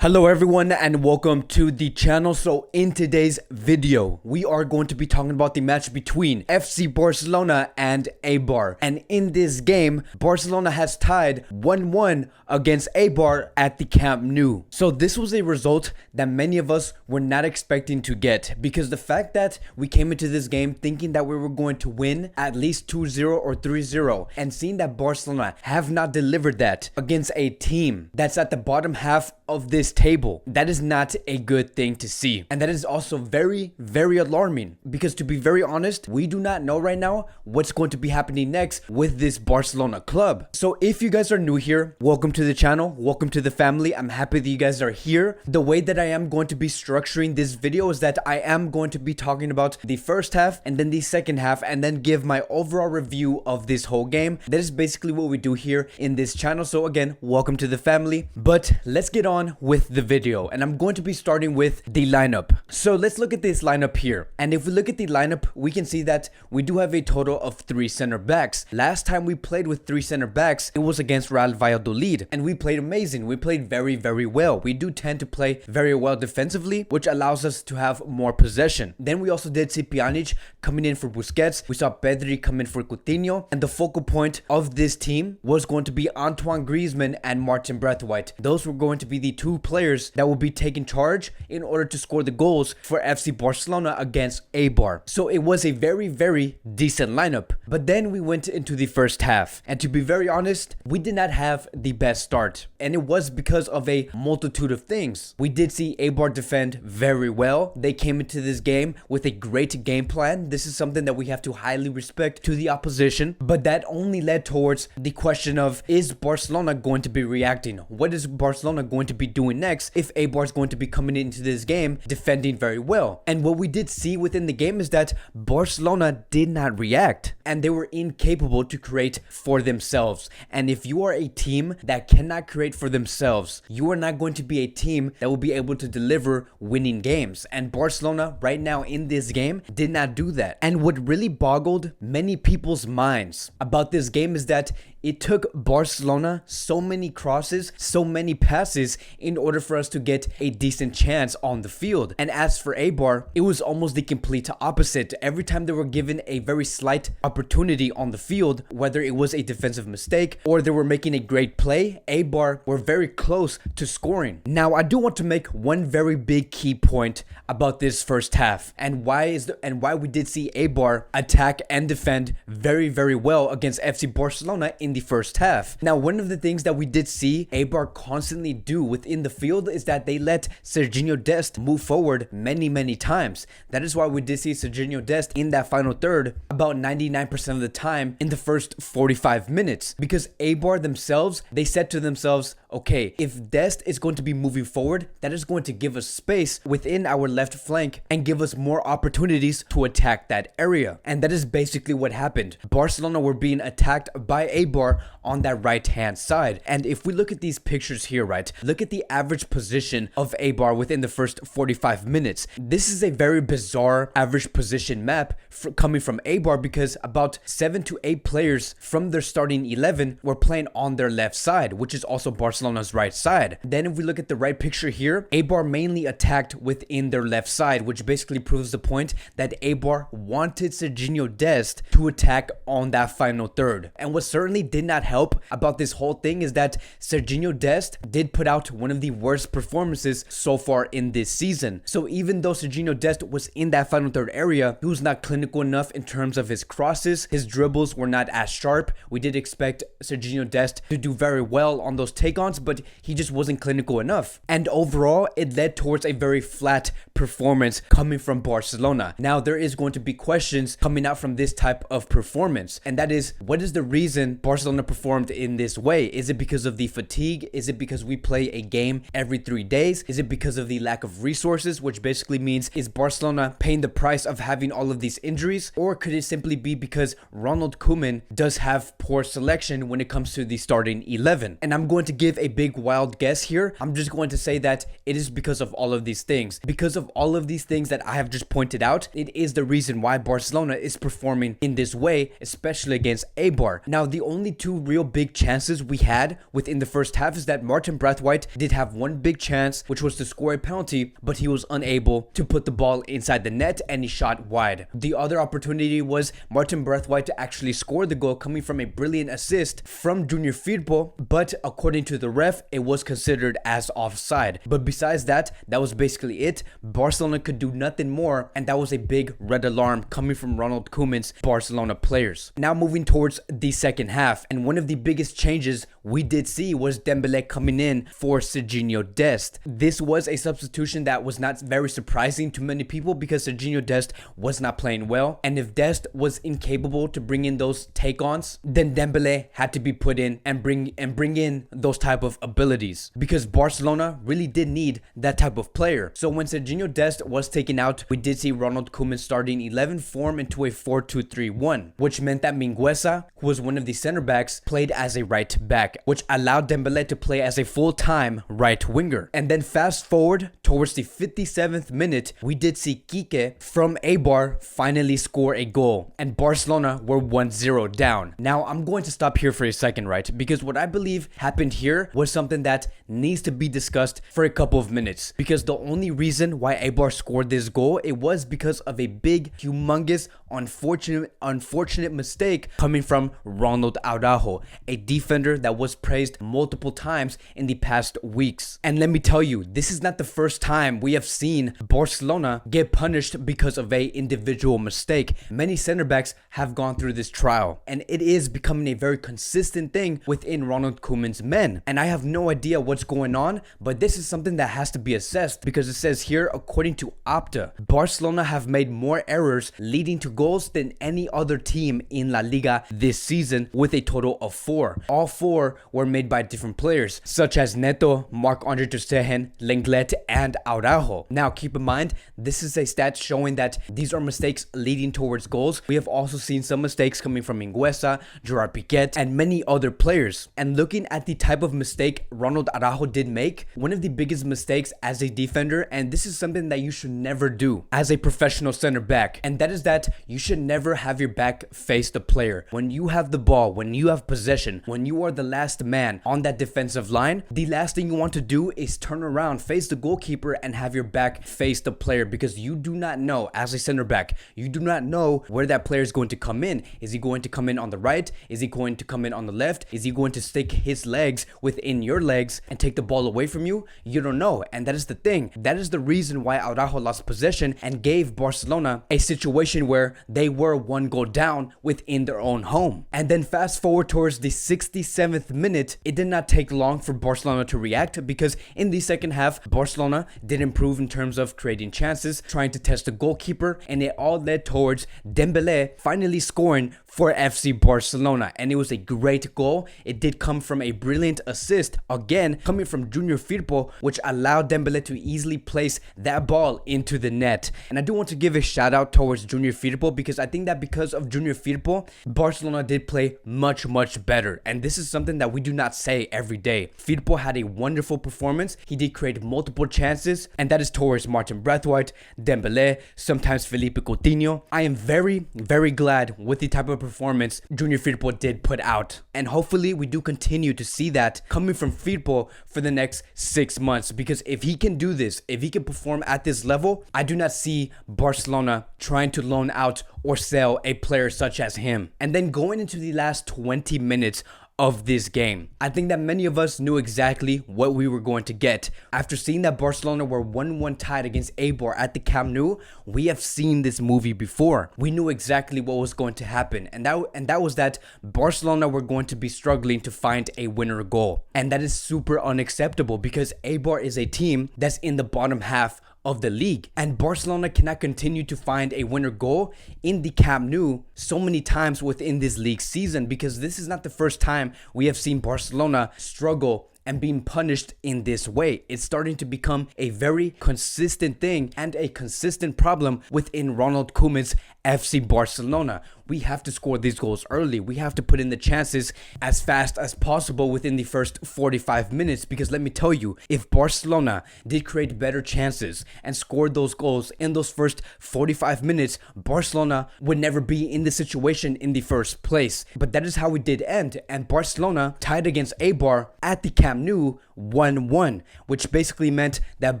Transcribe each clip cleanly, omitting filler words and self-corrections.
Hello everyone and welcome to the channel. So in today's video we are going to be talking about the match between FC Barcelona and Eibar, and in this game Barcelona has tied 1-1 against Eibar at the Camp Nou. So this was a result that many of us were not expecting to get, because the fact that we came into this game thinking that we were going to win at least 2-0 or 3-0, and seeing that Barcelona have not delivered that against a team that's at the bottom half of this table, that is not a good thing to see. And that is also very alarming, because to be very honest, we do not know right now what's going to be happening next with this Barcelona club. So if you guys are new here, welcome to the channel, welcome to the family. I'm happy that you guys are here. The way that I am going to be structuring this video is that I am going to be talking about the first half and then the second half, and then give my overall review of this whole game. That is basically what we do here in this channel. So again, welcome to the family. But let's get on with the video, and I'm going to be starting with the lineup. So let's look at this lineup here, and if we look at the lineup, we can see that we do have a total of 3 center backs. Last time we played with 3 center backs, it was against Real Valladolid, and we played amazing. We played very well. We do tend to play very well defensively, which allows us to have more possession. Then we also did see Pjanic coming in for Busquets. We saw Pedri come in for Coutinho, and the focal point of this team was going to be Antoine Griezmann and Martin Braithwaite. Those were going to be the 2 players that will be taking charge in order to score the goals for FC Barcelona against Eibar. So it was a very decent lineup. But then we went into the first half, and to be very honest, we did not have the best start, and it was because of a multitude of things. We did see Eibar defend very well. They came into this game with a great game plan. This is something that we have to highly respect to the opposition, but that only led towards the question of, is Barcelona going to be reacting? What is Barcelona going to be doing next if Eibar is going to be coming into this game defending very well? And what we did see within the game is that Barcelona did not react, and they were incapable to create for themselves. And if you are a team that cannot create for themselves, you are not going to be a team that will be able to deliver winning games. And Barcelona right now in this game did not do that. And what really boggled many people's minds about this game is that it took Barcelona so many crosses, so many passes in order for us to get a decent chance on the field. And as for Eibar, it was almost the complete opposite. Every time they were given a very slight opportunity on the field, whether it was a defensive mistake or they were making a great play, Eibar were very close to scoring. Now, I do want to make one very big key point about this first half, and why we did see Eibar attack and defend very well against FC Barcelona in the first half. Now, one of the things that we did see Eibar constantly do within the field is that they let Serginho Dest move forward many times. That is why we did see Serginho Dest in that final third about 99% of the time in the first 45 minutes, because Eibar themselves, they said to themselves, okay, if Dest is going to be moving forward, that is going to give us space within our left flank and give us more opportunities to attack that area. And that is basically what happened. Barcelona were being attacked by Eibar on that right hand side. And if we look at these pictures here, right, look at the average position of Eibar within the first 45 minutes. This is a very bizarre average position map coming from Eibar, because about 7 to 8 players from their starting 11 were playing on their left side, which is also Barcelona's right side. Then if we look at the right picture here, Eibar mainly attacked within their left side, which basically proves the point that Eibar wanted Serginho Dest to attack on that final third. And what certainly did not help about this whole thing is that Serginho Dest did put out one of the worst performances so far in this season. So even though Serginho Dest was in that final third area, he was not clinical enough in terms of his crosses. His dribbles were not as sharp. We did expect Serginho Dest to do very well on those take-ons, but he just wasn't clinical enough. And overall, it led towards a very flat performance coming from Barcelona. Now, there is going to be questions coming out from this type of performance, and that is, what is the reason Barcelona performed in this way? Is it because of the fatigue? Is it because we play a game every 3 days? Is it because of the lack of resources, which basically means, is Barcelona paying the price of having all of these injuries? Or could it simply be because Ronald Koeman does have poor selection when it comes to the starting 11? And I'm going to give a big wild guess here, I'm just going to say that it is because of all of these things. Because of all of these things that I have just pointed out, it is the reason why Barcelona is performing in this way, especially against Eibar. Now, the only two real big chances we had within the first half is that Martin Braithwaite did have one big chance, which was to score a penalty, but he was unable to put the ball inside the net and he shot wide. The other opportunity was Martin Braithwaite to actually score the goal coming from a brilliant assist from Junior Firpo, but according to the ref, it was considered as offside. But besides that, that was basically it. Barcelona could do nothing more, and that was a big red alarm coming from Ronald Koeman's Barcelona players. Now moving towards the second half, and one of the biggest changes we did see was Dembele coming in for Serginho Dest. This was a substitution that was not very surprising to many people because Serginho Dest was not playing well, and if Dest was incapable to bring in those take-ons, then Dembele had to be put in and bring in those type of abilities, because Barcelona really did need that type of player. So when Serginho Dest was taken out, we did see Ronald Koeman's starting 11 form into a 4-2-3-1, which meant that Mingueza, who was one of the center backs, played as a right back, which allowed Dembele to play as a full-time right winger. And then fast forward towards the 57th minute, we did see Kike from Eibar finally score a goal, and Barcelona were 1-0 down. Now I'm going to stop here for a second, right? Because what I believe happened here was something that needs to be discussed for a couple of minutes, because the only reason why Eibar scored this goal, it was because of a big, humongous, unfortunate mistake coming from Ronald Araujo, a defender that was praised multiple times in the past weeks. And let me tell you, this is not the first time we have seen Barcelona get punished because of a individual mistake. Many center backs have gone through this trial, and it is becoming a very consistent thing within Ronald Koeman's men. And I have no idea what's going on, but this is something that has to be assessed, because it says here, according to Opta, Barcelona have made more errors leading to goals than any other team in La Liga this season, with a total of 4. All 4 were made by different players, such as Neto, Marc-Andre ter Stegen, Lenglet, and Araujo. Now keep in mind, this is a stat showing that these are mistakes leading towards goals. We have also seen some mistakes coming from Mingueza, Gerard Piqué, and many other players. And looking at the type of mistake Ronald Araujo did make, one of the biggest mistakes as a defender, and this is something that you should never do as a professional center back, and that is that you should never have your back face the player. When you have the ball, when you have possession, when you are the last man on that defensive line, the last thing you want to do is turn around, face the goalkeeper, and have your back face the player, because you do not know, as a center back, you do not know where that player is going to come in. Is he going to come in on the right? Is he going to come in on the left? Is he going to stick his legs within your legs and take the ball away from you? You don't know, and that is the thing. That is the reason why Araujo lost possession and gave Barcelona a situation where they were 1 goal down within their own home. And then fast forward towards the 67th minute, it did not take long for Barcelona to react, because in the second half, Barcelona did improve in terms of creating chances, trying to test the goalkeeper, and it all led towards Dembele finally scoring for FC Barcelona. And it was a great goal. It did come from a brilliant assist, again coming from Junior Firpo, which allowed Dembele to easily place that ball into the net. And I do want to give a shout out towards Junior Firpo, because I think that because of Junior Firpo, Barcelona did play much better, and this is something that we do not say every day. Firpo had a wonderful performance. He did create multiple chances, and that is towards Martin Braithwaite, Dembele, sometimes Felipe Coutinho. I am very glad with the type of performance Junior Firpo did put out, and hopefully we do continue to see that coming from Firpo for the next 6 months, because if he can do this, if he can perform at this level, I do not see Barcelona trying to loan out or sell a player such as him. And then going into the last 20 minutes of this game, I think that many of us knew exactly what we were going to get. After seeing that Barcelona were 1-1 tied against Eibar at the Camp Nou, we have seen this movie before. We knew exactly what was going to happen, and that was that Barcelona were going to be struggling to find a winner goal. And that is super unacceptable, because Eibar is a team that's in the bottom half of the league, and Barcelona cannot continue to find a winner goal in the Camp Nou so many times within this league season, because this is not the first time we have seen Barcelona struggle and being punished in this way. It's starting to become a very consistent thing and a consistent problem within Ronald Koeman's FC Barcelona. we have to score these goals early. We have to put in the chances as fast as possible within the first 45 minutes, because let me tell you, if Barcelona did create better chances and scored those goals in those first 45 minutes, Barcelona would never be in this situation in the first place. But that is how it did end, and Barcelona tied against Eibar at the Camp Nou 1-1, which basically meant that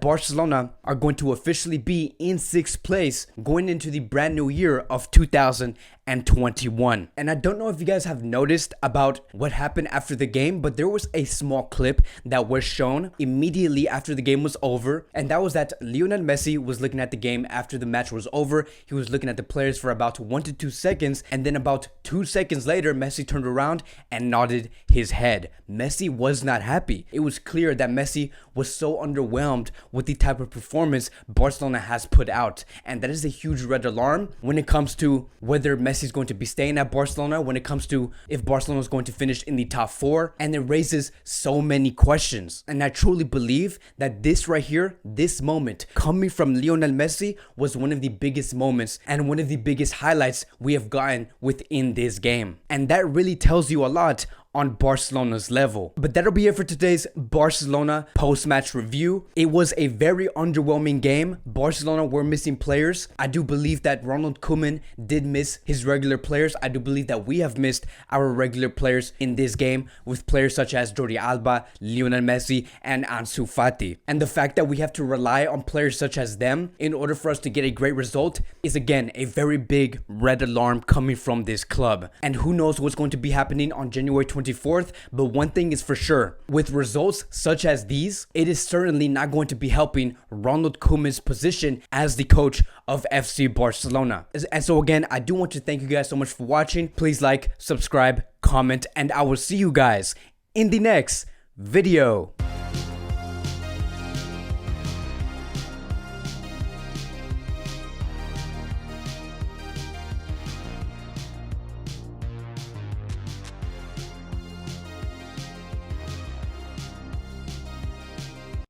Barcelona are going to officially be in 6th place going into the brand new year of 2021. And I don't know if you guys have noticed about what happened after the game, but there was a small clip that was shown immediately after the game was over, and that was that Lionel Messi was looking at the game after the match was over. He was looking at the players for about 1 to 2 seconds, and then about 2 seconds later, Messi turned around and nodded his head. Messi was not happy. It was clear that Messi was so underwhelmed with the type of performance Barcelona has put out, and that is a huge red alarm when it comes to whether Messi is going to be staying at Barcelona, when it comes to if Barcelona is going to finish in the top 4, and it raises so many questions. And I truly believe that this right here, this moment coming from Lionel Messi, was one of the biggest moments and one of the biggest highlights we have gotten within this game, and that really tells you a lot on Barcelona's level. But that'll be it for today's Barcelona post-match review. It was a very underwhelming game. Barcelona were missing players. I do believe that Ronald Koeman did miss his regular players. I do believe that we have missed our regular players in this game, with players such as Jordi Alba, Lionel Messi, and Ansu Fati. And the fact that we have to rely on players such as them in order for us to get a great result is again a very big red alarm coming from this club. And who knows what's going to be happening on January 24th, but one thing is for sure, with results such as these, it is certainly not going to be helping Ronald Koeman's position as the coach of FC Barcelona. And so again, I do want to thank you guys so much for watching. Please like, subscribe, comment, and I will see you guys in the next video.